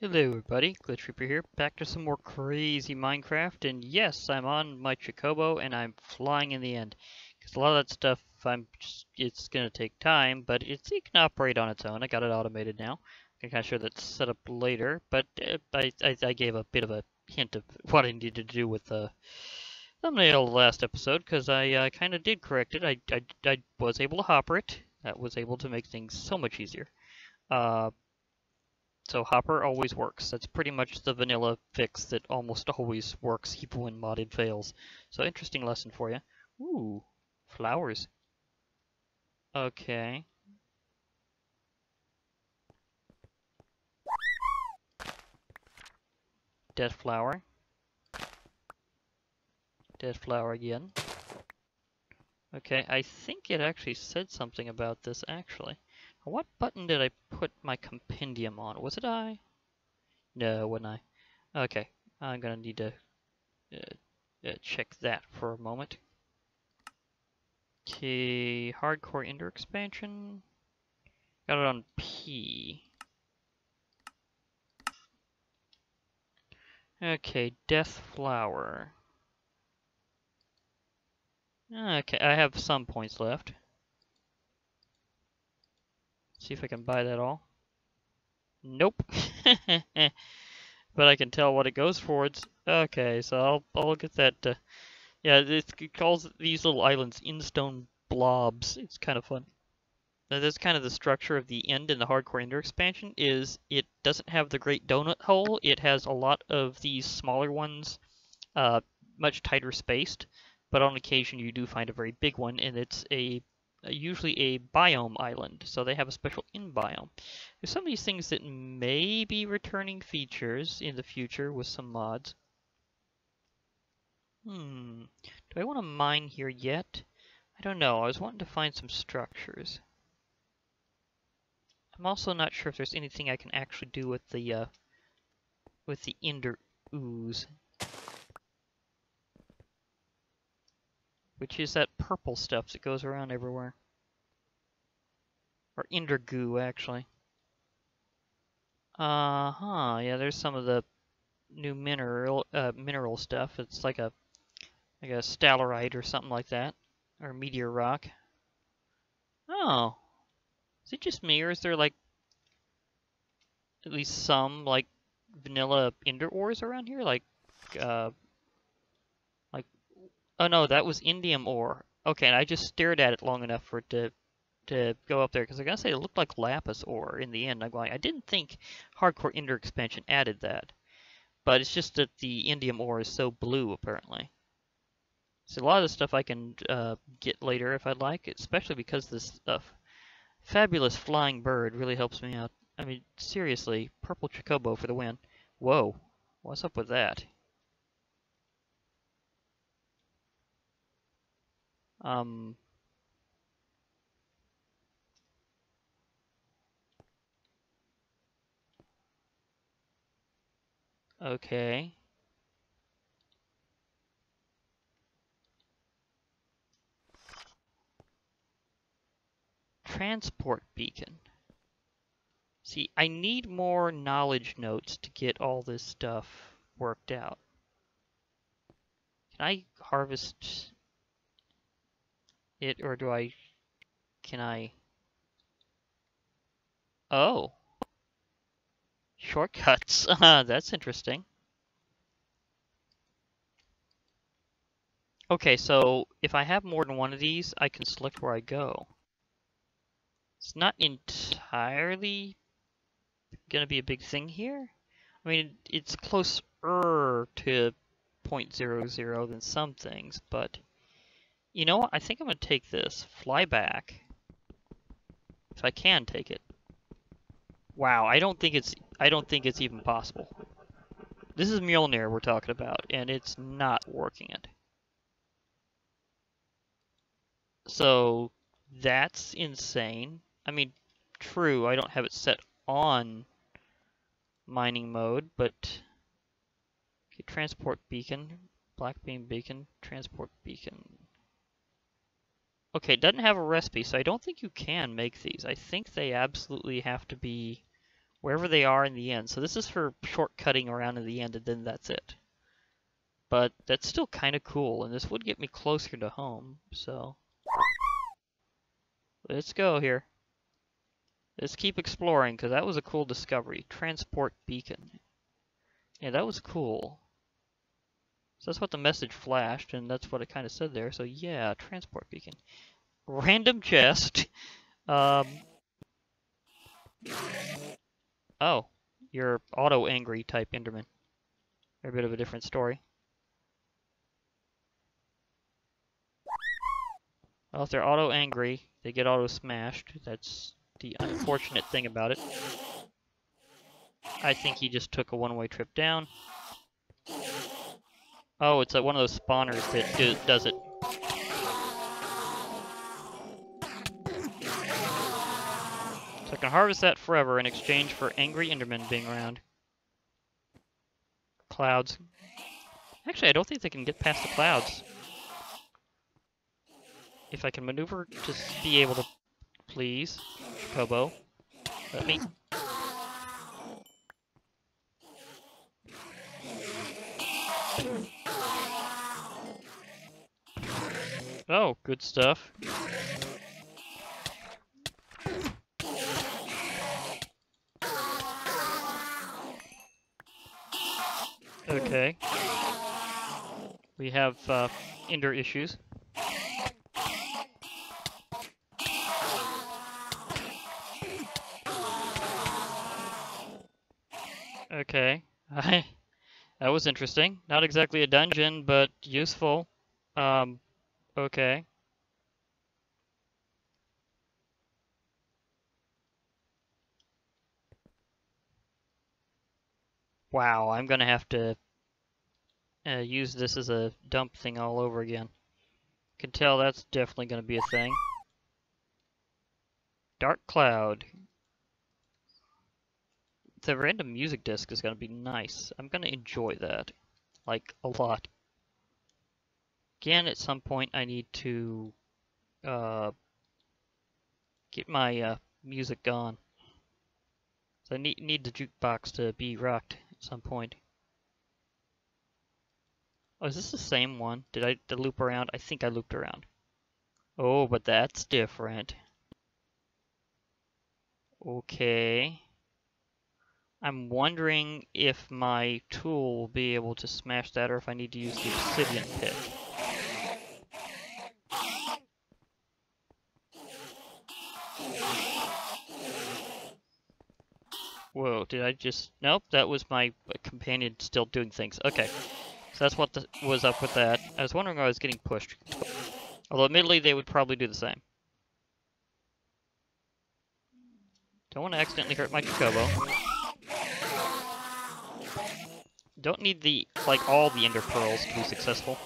Hello everybody, Glitch Reaper here, back to some more crazy Minecraft, and yes, I'm on my Chocobo and I'm flying in the end. Because a lot of that stuff, it's gonna take time, but it can operate on its own. I got it automated now. I'm kind of sure that's set up later, but I gave a bit of a hint of what I needed to do with the thumbnail last episode, because I kind of did correct it. I was able to hopper it. That was able to make things so much easier. Uh, So hopper always works. That's pretty much the vanilla fix that almost always works even when modded fails. So interesting lesson for you. Ooh, flowers. Okay. Death flower. Death flower again. Okay, I think it actually said something about this actually. What button did I put my compendium on? Was it I? No, wasn't I? Okay, I'm gonna need to check that for a moment. Okay, hardcore Ender expansion. Got it on P. Okay, Death Flower. Okay, I have some points left. See if I can buy that all. Nope. But I can tell what it goes towards. Okay, so I'll get that. Yeah, it calls these little islands in-stone blobs. It's kind of fun. That's kind of the structure of the end in the Hardcore Ender expansion. Is it doesn't have the great donut hole. It has a lot of these smaller ones, much tighter spaced. But on occasion you do find a very big one, and it's usually a biome island. So they have a special in biome. There's some of these things that may be returning features in the future with some mods. Do I want to mine here yet? I don't know. I was wanting to find some structures. I'm also not sure if there's anything I can actually do with the Ender ooze, which is that purple stuff that goes around everywhere, or Ender goo actually. Yeah. There's some of the new mineral stuff. It's like a stallarite or something like that, or meteor rock. Oh, is it just me, or is there like at least some like vanilla ender ores around here? Uh, like oh no, that was indium ore. Okay, and I just stared at it long enough for it to go up there because I gotta say it looked like lapis ore in the end. I'm going, I didn't think Hardcore Ender expansion added that, but it's just that the indium ore is so blue apparently. So a lot of the stuff I can get later if I'd like, especially because this fabulous flying bird really helps me out. I mean, seriously, purple chocobo for the win. Whoa, what's up with that? Um, okay. Transport beacon. See, I need more knowledge notes to get all this stuff worked out. Can I harvest it, or can I? Oh, shortcuts. That's interesting. Okay, so if I have more than one of these, I can select where I go. It's not entirely gonna be a big thing here. I mean, it's closer to 0.00 than some things, but you know what? I think I'm gonna take this, fly back, if I can take it. Wow, I don't think it's even possible. This is Mjolnir we're talking about, and it's not working it. So that's insane. I mean, true, I don't have it set on mining mode, but okay, transport beacon, black beam beacon, transport beacon. Okay, it doesn't have a recipe, so I don't think you can make these. I think they absolutely have to be wherever they are in the end. So this is for shortcutting around in the end, and then that's it. But that's still kind of cool, and this would get me closer to home, so let's go here. Let's keep exploring, because that was a cool discovery. Transport beacon. Yeah, that was cool. So that's what the message flashed, and that's what it kind of said there. So yeah, transport beacon. Random chest. Oh, you're auto-angry type Enderman. They're a bit of a different story. Well, if they're auto-angry, they get auto-smashed. That's the unfortunate thing about it. I think he just took a one-way trip down. Oh, it's one of those spawners that does it. So I can harvest that forever in exchange for angry Endermen being around. Clouds. Actually, I don't think they can get past the clouds. If I can maneuver to be able to... Please, Kobo, let me... Oh, good stuff. Okay. We have Ender issues. Okay. That was interesting. Not exactly a dungeon, but useful. Okay. Wow, I'm gonna have to use this as a dump thing all over again. Can tell that's definitely gonna be a thing. Dark Cloud. The random music disc is gonna be nice. I'm gonna enjoy that. Like, a lot. Again, at some point I need to get my music gone. So I need the jukebox to be rocked at some point. Oh, is this the same one? Did I loop around? I think I looped around. Oh, but that's different. Okay. I'm wondering if my tool will be able to smash that or if I need to use the obsidian pick. Whoa, did I just... Nope, that was my companion still doing things. Okay, so that's what was up with that. I was wondering why I was getting pushed. Although admittedly, they would probably do the same. Don't want to accidentally hurt my Chocobo. Don't need the, like, all the Ender Pearls to be successful.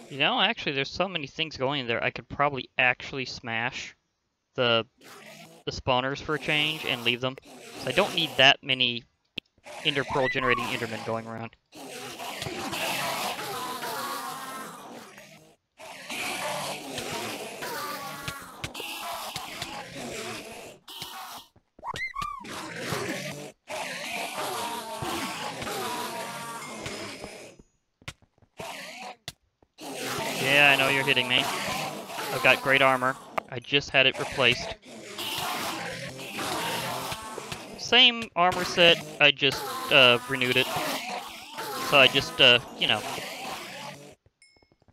You know, actually, there's so many things going in there, I could probably actually smash the spawners for a change and leave them. So I don't need that many Ender Pearl generating Endermen going around. Yeah, I know you're hitting me. I've got great armor. I just had it replaced. Same armor set, I just renewed it. So I just, you know,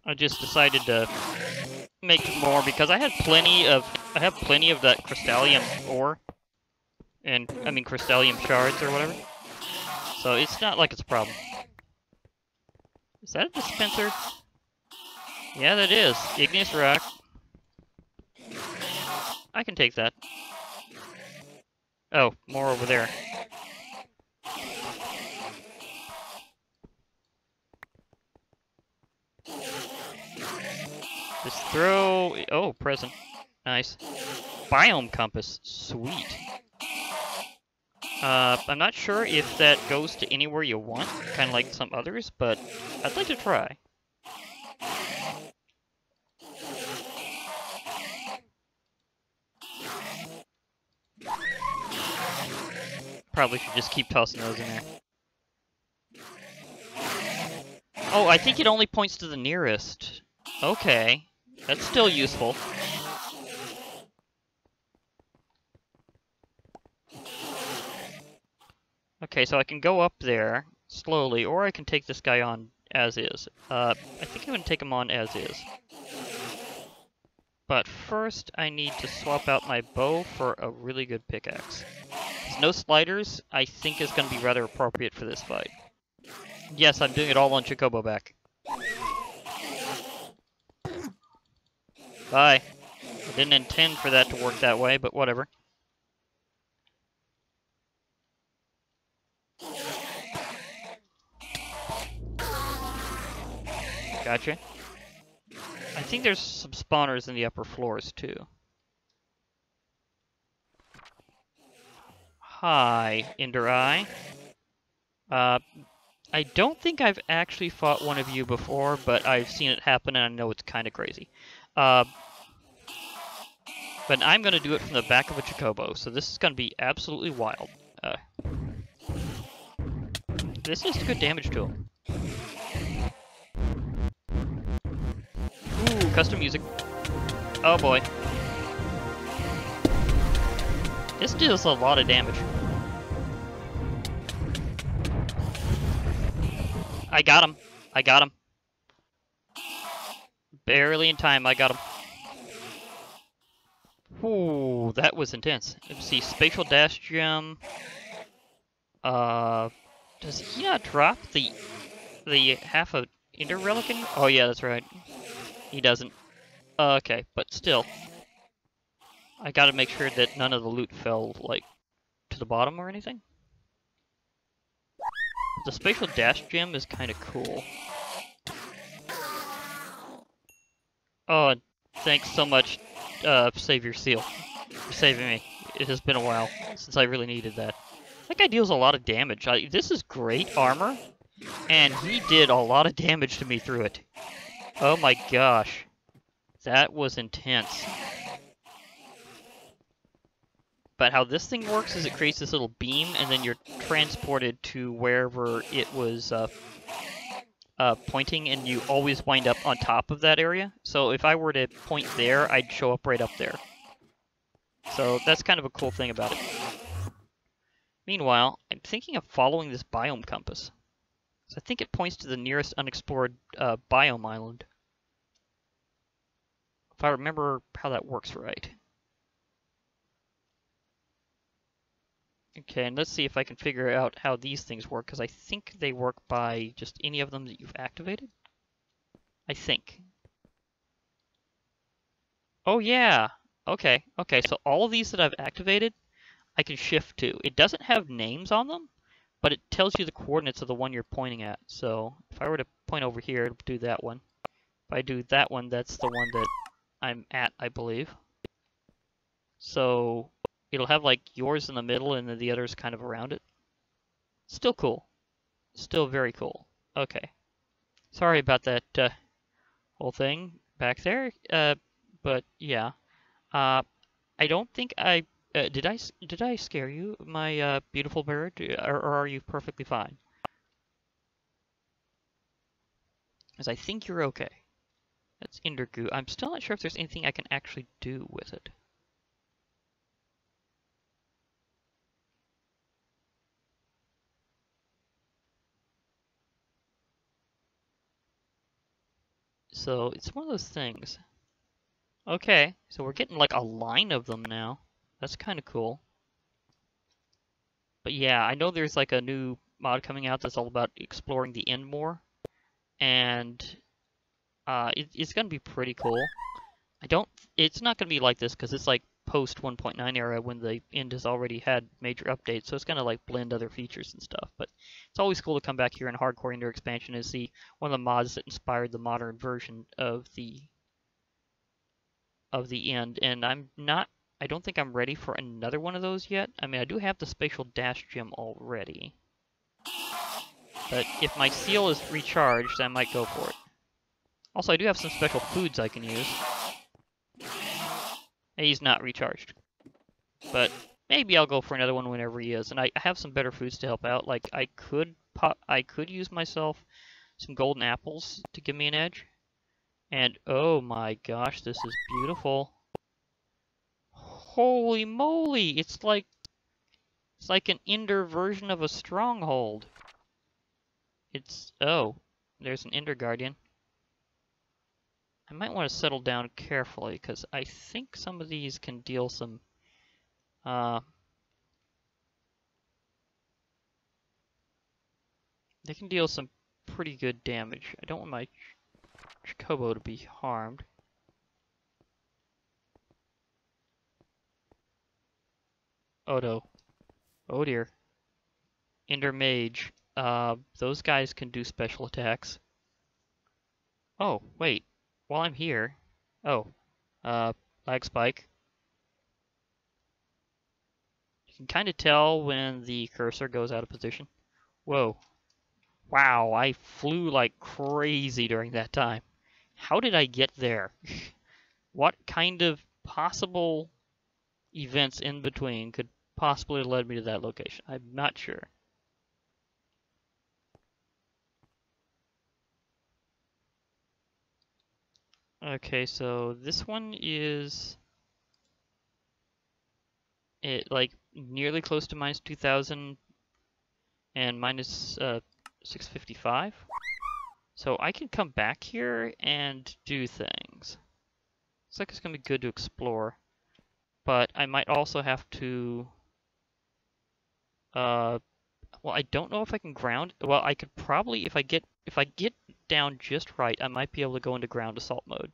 I just decided to make more because I have plenty of that crystallium ore. And, I mean, crystallium shards or whatever. So it's not like it's a problem. Is that a dispenser? Yeah, that is. Igneous rock. I can take that. Oh, more over there. Just throw... Oh, present. Nice. Biome compass. Sweet. I'm not sure if that goes to anywhere you want, kind of like some others, but I'd like to try. Probably should just keep tossing those in there. Oh, I think it only points to the nearest. Okay, that's still useful. Okay, so I can go up there slowly, or I can take this guy on as is. I think I'm going to take him on as is. But first, I need to swap out my bow for a really good pickaxe. No sliders, I think, is going to be rather appropriate for this fight. Yes, I'm doing it all on Chocobo back. Bye. I didn't intend for that to work that way, but whatever. Gotcha. I think there's some spawners in the upper floors, too. Hi, Ender Eye. I don't think I've actually fought one of you before, but I've seen it happen and I know it's kind of crazy. But I'm going to do it from the back of a Chocobo, so this is going to be absolutely wild. This is good damage to him. Ooh, custom music. Oh boy. This deals a lot of damage. I got him. I got him. Barely in time, I got him. Ooh, that was intense. Let's see, spatial dash gem. Does he not drop the half of Ender Relic in? Oh yeah, that's right. He doesn't. Okay, but still. I gotta make sure that none of the loot fell, like, to the bottom or anything. The spatial dash gem is kind of cool. Oh, thanks so much, Savior Seal, for saving me. It has been a while since I really needed that. That guy deals a lot of damage. This is great armor, and he did a lot of damage to me through it. Oh my gosh. That was intense. But how this thing works is it creates this little beam, and then you're transported to wherever it was pointing, and you always wind up on top of that area. So if I were to point there, I'd show up right up there. So that's kind of a cool thing about it. Meanwhile, I'm thinking of following this biome compass. So I think it points to the nearest unexplored biome island. If I remember how that works right. Okay, and let's see if I can figure out how these things work, because I think they work by just any of them that you've activated. I think. Oh yeah! Okay, okay, so all of these that I've activated, I can shift to. It doesn't have names on them, but it tells you the coordinates of the one you're pointing at. So if I were to point over here, it'll do that one. If I do that one, that's the one that I'm at, I believe. So it'll have like yours in the middle and then the others kind of around it. Still cool. Still very cool. Okay. Sorry about that whole thing back there. But yeah. I don't think I did I scare you, my beautiful bird, or are you perfectly fine? Because I think you're okay. That's Endergoo. I'm still not sure if there's anything I can actually do with it. So it's one of those things. Okay, so we're getting like a line of them now. That's kind of cool. But yeah, I know there's like a new mod coming out that's all about exploring the end more. And it's going to be pretty cool. It's not going to be like this because it's like post 1.9 era when the end has already had major updates, so it's going to like blend other features and stuff. But it's always cool to come back here in Hardcore Ender Expansion and see one of the mods that inspired the modern version of the end. And I I don't think I'm ready for another one of those yet. I mean, I do have the spatial dash gem already. But if my seal is recharged, I might go for it. Also, I do have some special foods I can use. He's not recharged. But maybe I'll go for another one whenever he is. And I have some better foods to help out. Like, I could use myself some golden apples to give me an edge. And oh my gosh, this is beautiful. Holy moly! It's like an Ender version of a stronghold. Oh, there's an Ender Guardian. I might want to settle down carefully, because I think some of these can deal some, they can deal some pretty good damage. I don't want my Chocobo to be harmed. Oh no. Oh dear. Ender Mage. Those guys can do special attacks. Oh, wait. While I'm here... Oh. Lag spike. You can kind of tell when the cursor goes out of position. Whoa. Wow, I flew like crazy during that time. How did I get there? What kind of possible events in between could possibly have led me to that location? I'm not sure. Okay, so this one is like nearly close to minus 2000 and minus 655. So I can come back here and do things. Looks like it's gonna be good to explore, but I might also have to. Well, I don't know if I can ground. Well, I could probably, if I get down just right, I might be able to go into ground assault mode.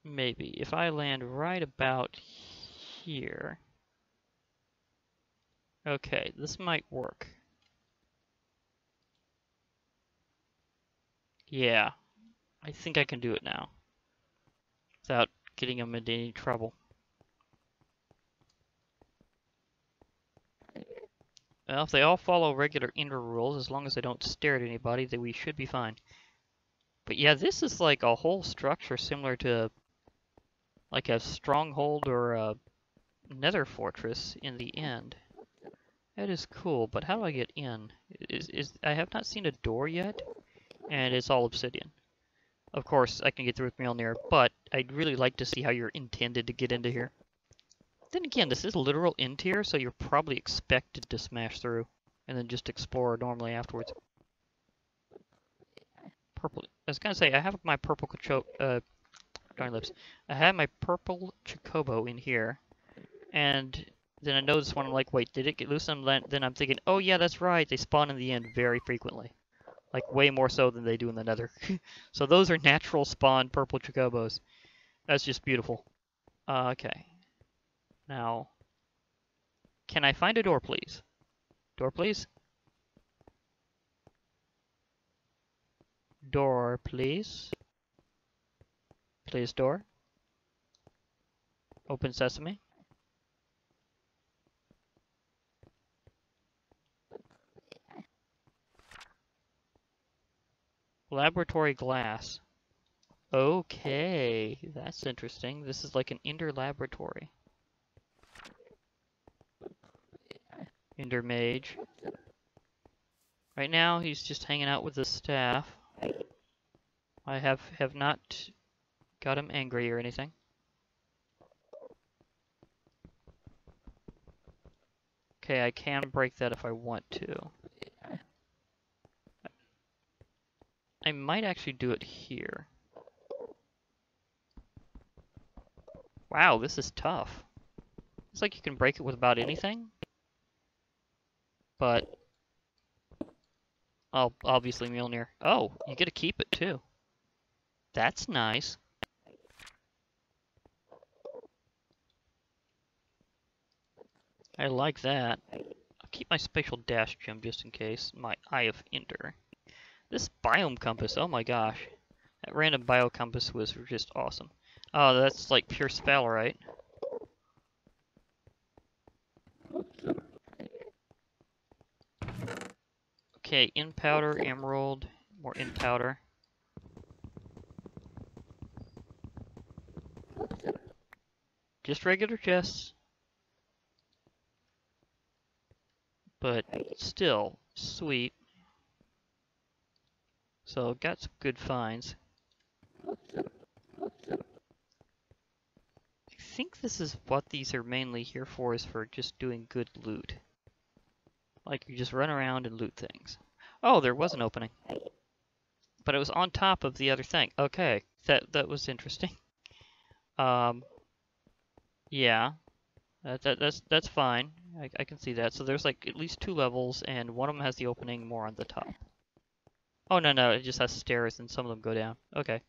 Maybe. If I land right about here. Okay, this might work. Yeah, I think I can do it now. Without getting them into any trouble. Well, if they all follow regular Ender rules, as long as they don't stare at anybody, then we should be fine. But yeah, this is like a whole structure similar to like a stronghold or a nether fortress in the end. That is cool, but how do I get in? I have not seen a door yet, and it's all obsidian. Of course, I can get through with Mjolnir, but I'd really like to see how you're intended to get into here. Then again, this is literal end tier, so you're probably expected to smash through, and then just explore normally afterwards. Purple. I was gonna say, I have my purple darn lips. I have my purple Chocobo in here, and then I noticed one, I'm like, wait, did it get loose? And then I'm thinking, oh yeah, that's right, they spawn in the end very frequently. Like, way more so than they do in the nether. So those are natural spawn purple Chocobos. That's just beautiful. Okay. Now, can I find a door, please? Door, please? Door, please? Please, door? Open sesame? Laboratory glass. Okay, that's interesting. This is like an Ender laboratory. Ender mage. Right now, he's just hanging out with the staff. I have not got him angry or anything. Okay, I can break that if I want to. I might actually do it here. Wow, this is tough. It's like you can break it with about anything. But I'll obviously Mjolnir. Oh, you get to keep it too. That's nice. I like that. I'll keep my spatial dash gem just in case. My Eye of Ender. This biome compass, oh my gosh. That random bio compass was just awesome. Oh, that's like pure sphalerite. Okay, in powder, emerald, more in powder. Just regular chests. But still, sweet. So, got some good finds. I think this is what these are mainly here for, is for just doing good loot. Like, you just run around and loot things. Oh, there was an opening. But it was on top of the other thing. Okay, that was interesting. Yeah, that's fine. I can see that. So there's like at least 2 levels, and one of them has the opening more on the top. Oh, no, it just has stairs, and some of them go down. Okay.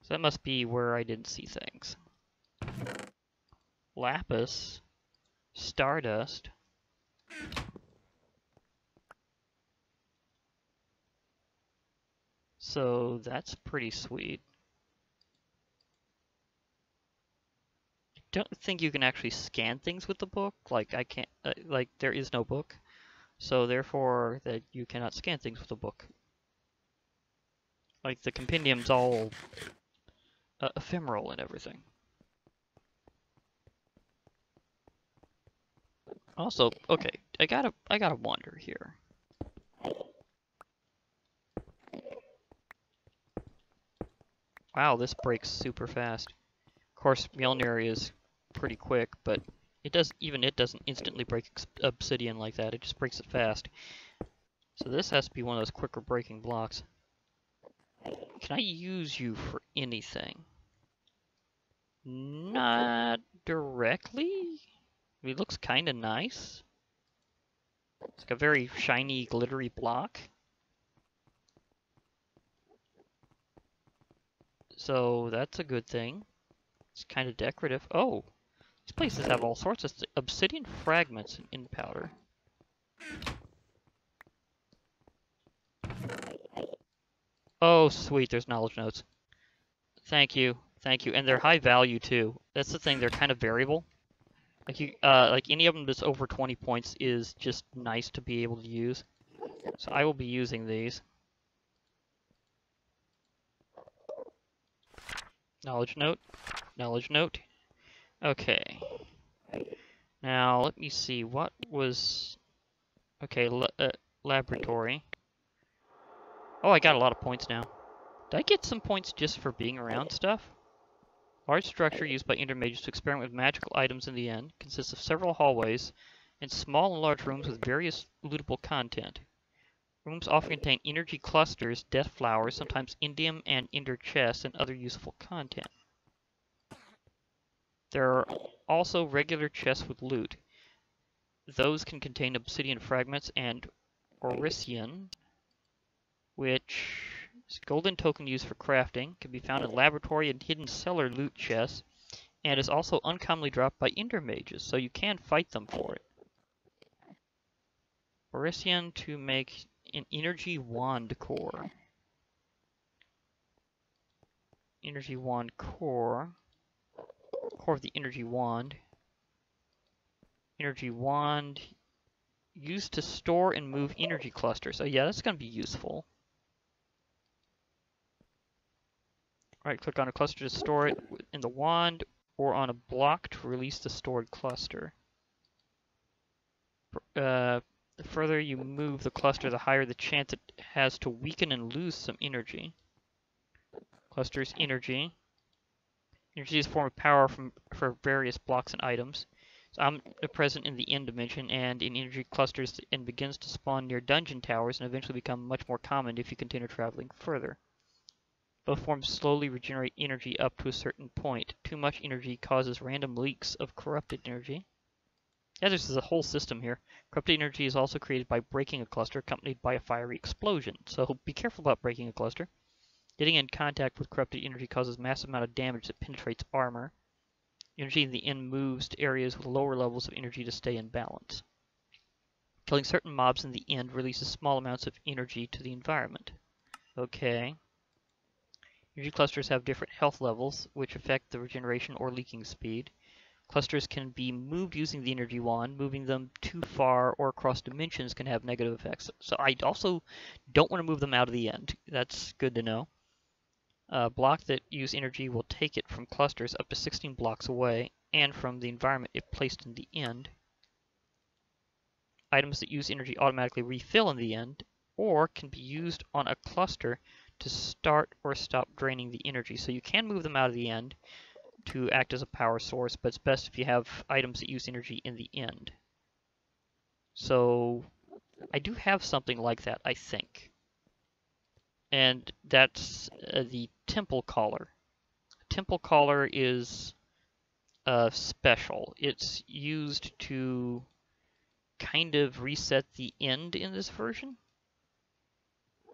So that must be where I didn't see things. Lapis. Stardust. So that's pretty sweet. I don't think you can actually scan things with the book. Like, I can't, like, there is no book. So therefore, that you cannot scan things with the book. Like, the compendium's all ephemeral and everything. Also, okay, I gotta wonder here. Wow, this breaks super fast. Of course, Mjolnir is pretty quick, but it doesn't instantly break obsidian like that. It just breaks it fast. So this has to be one of those quicker breaking blocks. Can I use you for anything? Not directly. I mean, it looks kind of nice. It's like a very shiny, glittery block. So that's a good thing. It's kind of decorative. Oh, these places have all sorts of obsidian fragments in powder. Oh, sweet, there's knowledge notes. Thank you, and they're high value too. That's the thing; they're kind of variable. Like any of them that's over 20 points is just nice to be able to use. So I will be using these. Knowledge note, knowledge note. Okay. Now let me see what was. Okay, laboratory. Oh, I got a lot of points now. Did I get some points just for being around stuff? Large structure used by intermages to experiment with magical items in the end consists of several hallways and small and large rooms with various lootable content. Rooms often contain energy clusters, death flowers, sometimes indium and ender chests, and other useful content. There are also regular chests with loot. Those can contain obsidian fragments and orician, which is a golden token used for crafting, can be found in laboratory and hidden cellar loot chests, and is also uncommonly dropped by intermages, so you can fight them for it. Orician to make an energy wand core. Energy wand core. Core of the energy wand. Energy wand used to store and move energy clusters. So yeah, that's going to be useful. Right click on a cluster to store it in the wand, or on a block to release the stored cluster. The further you move the cluster, the higher the chance it has to weaken and lose some energy. Cluster's energy. Energy is a form of power for various blocks and items. So I'm present in the end dimension and in energy clusters, and begins to spawn near dungeon towers and eventually become much more common if you continue traveling further. Both forms slowly regenerate energy up to a certain point. Too much energy causes random leaks of corrupted energy. Yeah, this is a whole system here. Corrupted energy is also created by breaking a cluster, accompanied by a fiery explosion. So be careful about breaking a cluster. Getting in contact with corrupted energy causes a massive amount of damage that penetrates armor. Energy in the end moves to areas with lower levels of energy to stay in balance. Killing certain mobs in the end releases small amounts of energy to the environment. Okay. Energy clusters have different health levels, which affect the regeneration or leaking speed. Clusters can be moved using the energy wand. Moving them too far or across dimensions can have negative effects. So I also don't want to move them out of the end. That's good to know. Blocks that use energy will take it from clusters up to 16 blocks away and from the environment if placed in the end. Items that use energy automatically refill in the end, or can be used on a cluster to start or stop draining the energy. So you can move them out of the end to act as a power source, but it's best if you have items that use energy in the end. So I do have something like that, I think. And that's the Temple Collar. Temple Collar is special. It's used to kind of reset the end in this version.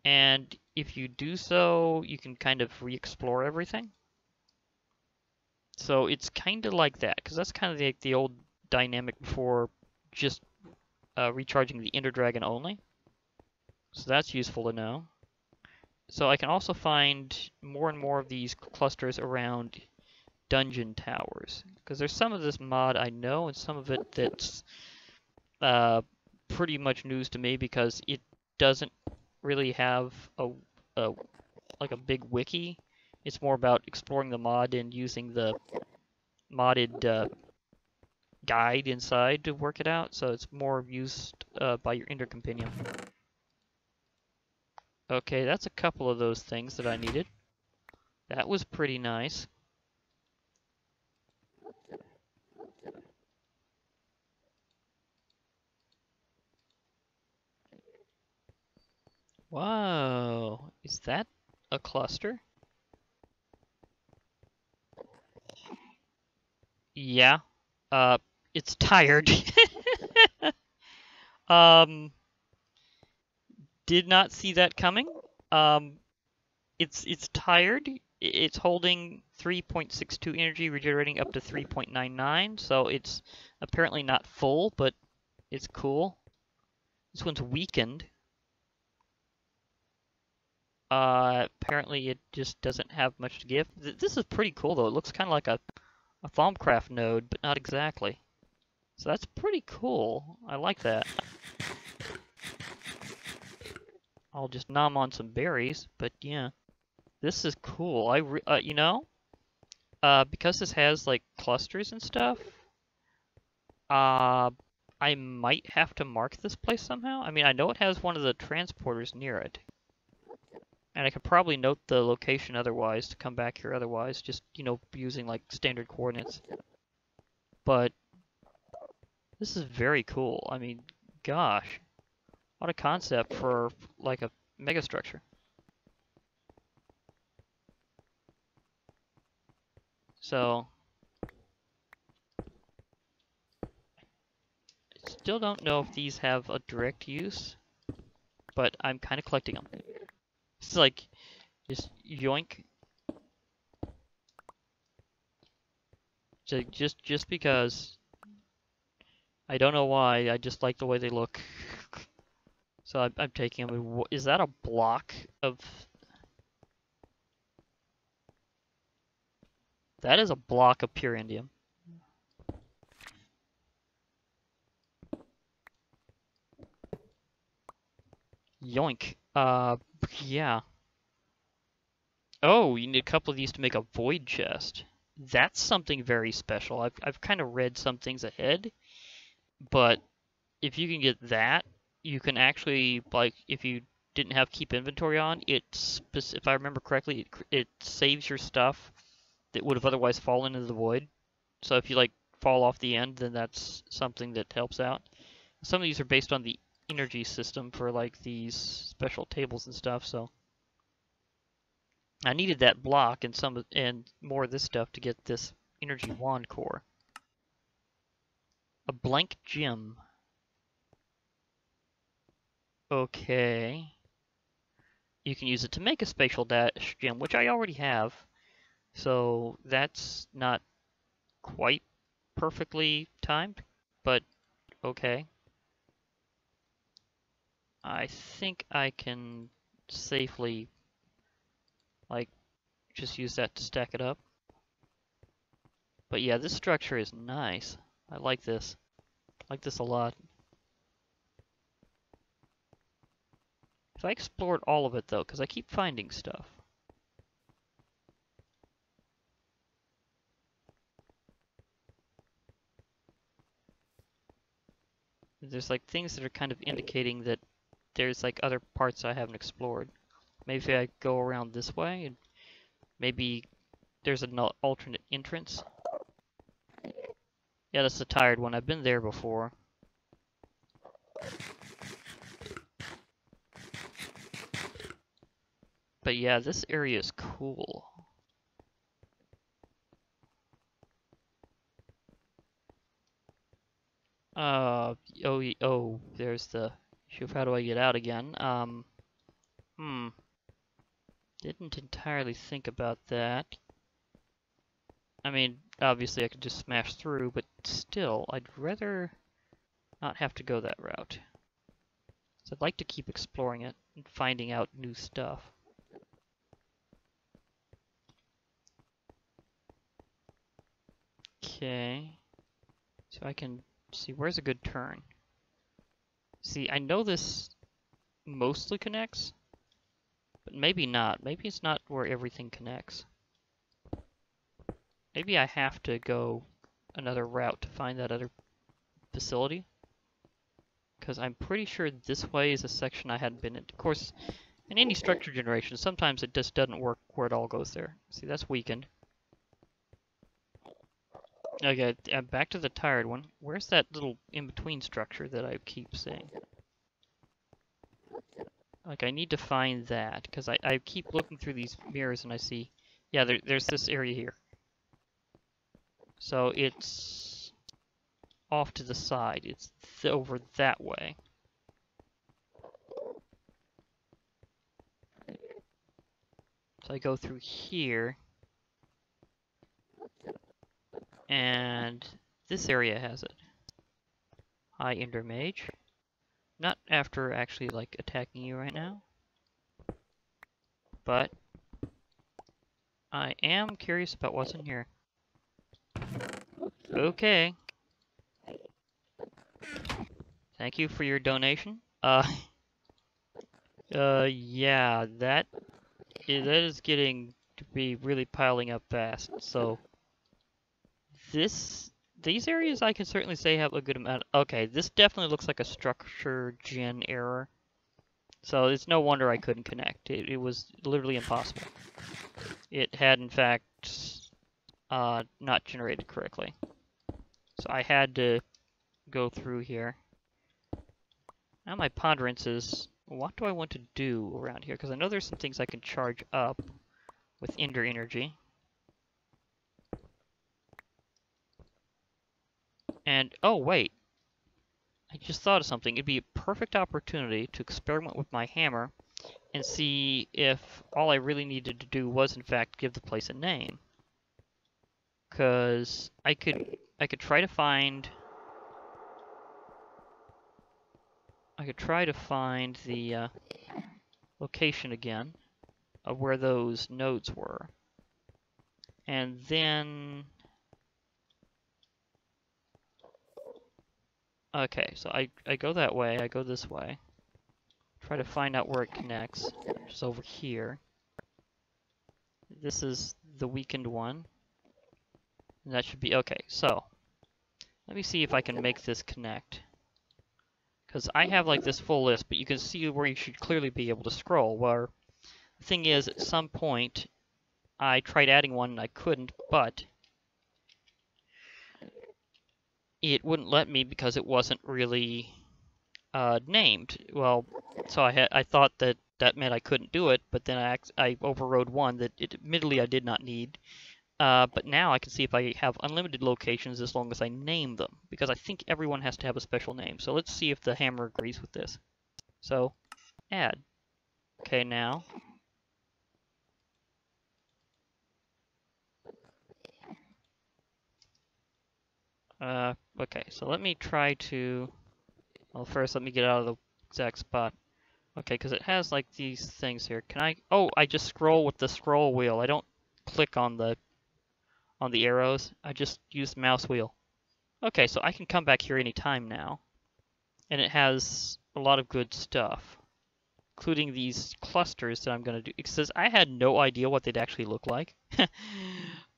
And if you do so, you can kind of re-explore everything. So it's kind of like that, because that's kind of like the old dynamic before just recharging the Ender Dragon only. So that's useful to know. So I can also find more and more of these clusters around dungeon towers, because there's some of this mod I know and some of it that's pretty much news to me, because it doesn't really have a like a big wiki. It's more about exploring the mod and using the modded guide inside to work it out, so it's more used by your Ender Compendium. Okay, that's a couple of those things that I needed. That was pretty nice. Whoa, is that a cluster? Yeah. It's tired. Um, did not see that coming. Um, it's tired. It's holding 3.62 energy, regenerating up to 3.99, so it's apparently not full, but it's cool. This one's weakened. Apparently it just doesn't have much to give. This is pretty cool though. It looks kind of like a Thaumcraft node, but not exactly. So that's pretty cool. I like that. I'll just nom on some berries, but yeah, this is cool. You know, because this has like clusters and stuff, I might have to mark this place somehow. I mean, I know it has one of the transporters near it, and I could probably note the location otherwise to come back here otherwise, just, you know, using like standard coordinates. But this is very cool. I mean, gosh, what a concept for like a megastructure. So, still don't know if these have a direct use, but I'm kind of collecting them. It's like, just yoink. So just because, I don't know why, I just like the way they look. So I'm taking them. Is that a block of... That is a block of pure indium. Yoink. Yeah. Oh, you need a couple of these to make a void chest. That's something very special. I've kind of read some things ahead, but if you can get that, you can actually, like, if you didn't have keep inventory on, if I remember correctly, it saves your stuff that would have otherwise fallen into the void. So if you like fall off the end, then that's something that helps out. Some of these are based on the energy system for like these special tables and stuff, so I needed that block and more of this stuff to get this energy wand core. A blank gem. Okay. You can use it to make a spatial dash gem, which I already have. So that's not quite perfectly timed, but okay. I think I can safely, like, just use that to stack it up. But yeah, this structure is nice. I like this. I like this a lot. If I explored all of it though, because I keep finding stuff. There's like things that are kind of indicating that there's like other parts I haven't explored. Maybe I go around this way and maybe there's an alternate entrance. Yeah, that's the tired one. I've been there before. But yeah, this area is cool. Oh, there's the issue of how do I get out again. Didn't entirely think about that. I mean, obviously I could just smash through, but still, I'd rather not have to go that route. So I'd like to keep exploring it and finding out new stuff. Okay. So I can see where's a good turn. See, I know this mostly connects, but maybe not. Maybe it's not where everything connects. Maybe I have to go another route to find that other facility. Because I'm pretty sure this way is a section I hadn't been in. Of course, in any structure generation, sometimes it just doesn't work where it all goes there. See, that's weakened. Okay, back to the tired one. Where's that little in-between structure that I keep seeing? Like, I need to find that, because I keep looking through these mirrors and I see, yeah, there's this area here. So it's off to the side. It's over that way. So I go through here. And this area has it. Hi, Ender Mage. Not after actually, like, attacking you right now. But I am curious about what's in here. Okay. Thank you for your donation. Yeah, that is getting to be really piling up fast. So these areas I can certainly say have a good amount. Okay, this definitely looks like a structure gen error. So it's no wonder I couldn't connect. It was literally impossible. It had, in fact, not generated correctly. So I had to go through here. Now my ponderance is, what do I want to do around here? Because I know there's some things I can charge up with Ender Energy. And, oh wait, I just thought of something. It'd be a perfect opportunity to experiment with my hammer and see if all I really needed to do was, in fact, give the place a name. Because I could try to find... I could try to find the location again of where those nodes were. And then... Okay, so I go that way, I go this way. Try to find out where it connects, which is over here. This is the weakened one. And that should be, okay, so. Let me see if I can make this connect. Because I have like this full list, but you can see where you should clearly be able to scroll. Where the thing is, at some point, I tried adding one and I couldn't, but it wouldn't let me because it wasn't really named. Well, so I thought that meant I couldn't do it, but then I overrode one that admittedly I did not need. But now I can see if I have unlimited locations as long as I name them, because I think everyone has to have a special name. So let's see if the hammer agrees with this. So, add. Okay, now. Okay, so let me try to... Well, first let me get out of the exact spot. Okay, because it has like these things here. Can I... Oh, I just scroll with the scroll wheel. I don't click on the arrows. I just use the mouse wheel. Okay, so I can come back here anytime now, and it has a lot of good stuff, including these clusters that I'm going to do. It says I had no idea what they'd actually look like.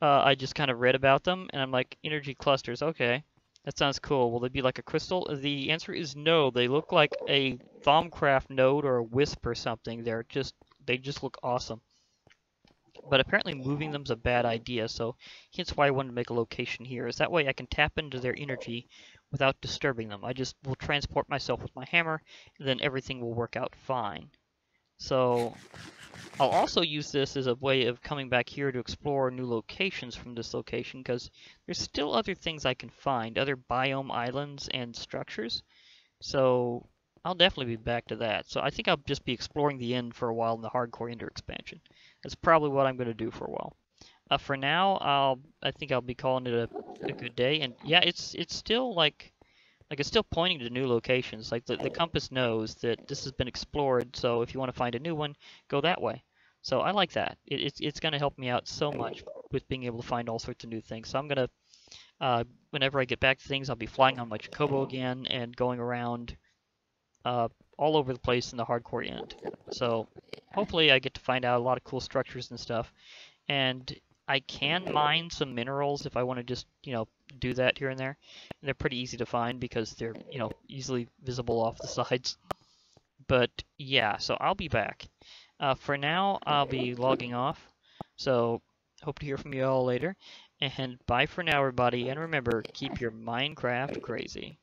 I just kind of read about them, and I'm like, energy clusters, okay. That sounds cool. Will they be like a crystal? The answer is no. They look like a Thaumcraft node or a Wisp or something. They just look awesome. But apparently moving them's a bad idea, so hence why I wanted to make a location here. Is that way I can tap into their energy without disturbing them. I just will transport myself with my hammer, and then everything will work out fine. So I'll also use this as a way of coming back here to explore new locations from this location, because there's still other things I can find, other biome islands and structures. So I'll definitely be back to that. So I think I'll just be exploring the end for a while in the hardcore Ender expansion. That's probably what I'm going to do for a while. For now, I think I'll be calling it a good day. And yeah, it's still like it's still pointing to new locations. Like the compass knows that this has been explored. So if you want to find a new one, go that way. So I like that. It's going to help me out so much with being able to find all sorts of new things. So I'm going to, whenever I get back to things, I'll be flying on my Chocobo again and going around all over the place in the hardcore end. So hopefully I get to find out a lot of cool structures and stuff. And I can mine some minerals if I want to just, do that here and there. And they're pretty easy to find because they're, easily visible off the sides. But yeah, so I'll be back. For now, I'll be logging off. So hope to hear from you all later. And bye for now, everybody. And remember, keep your Minecraft crazy.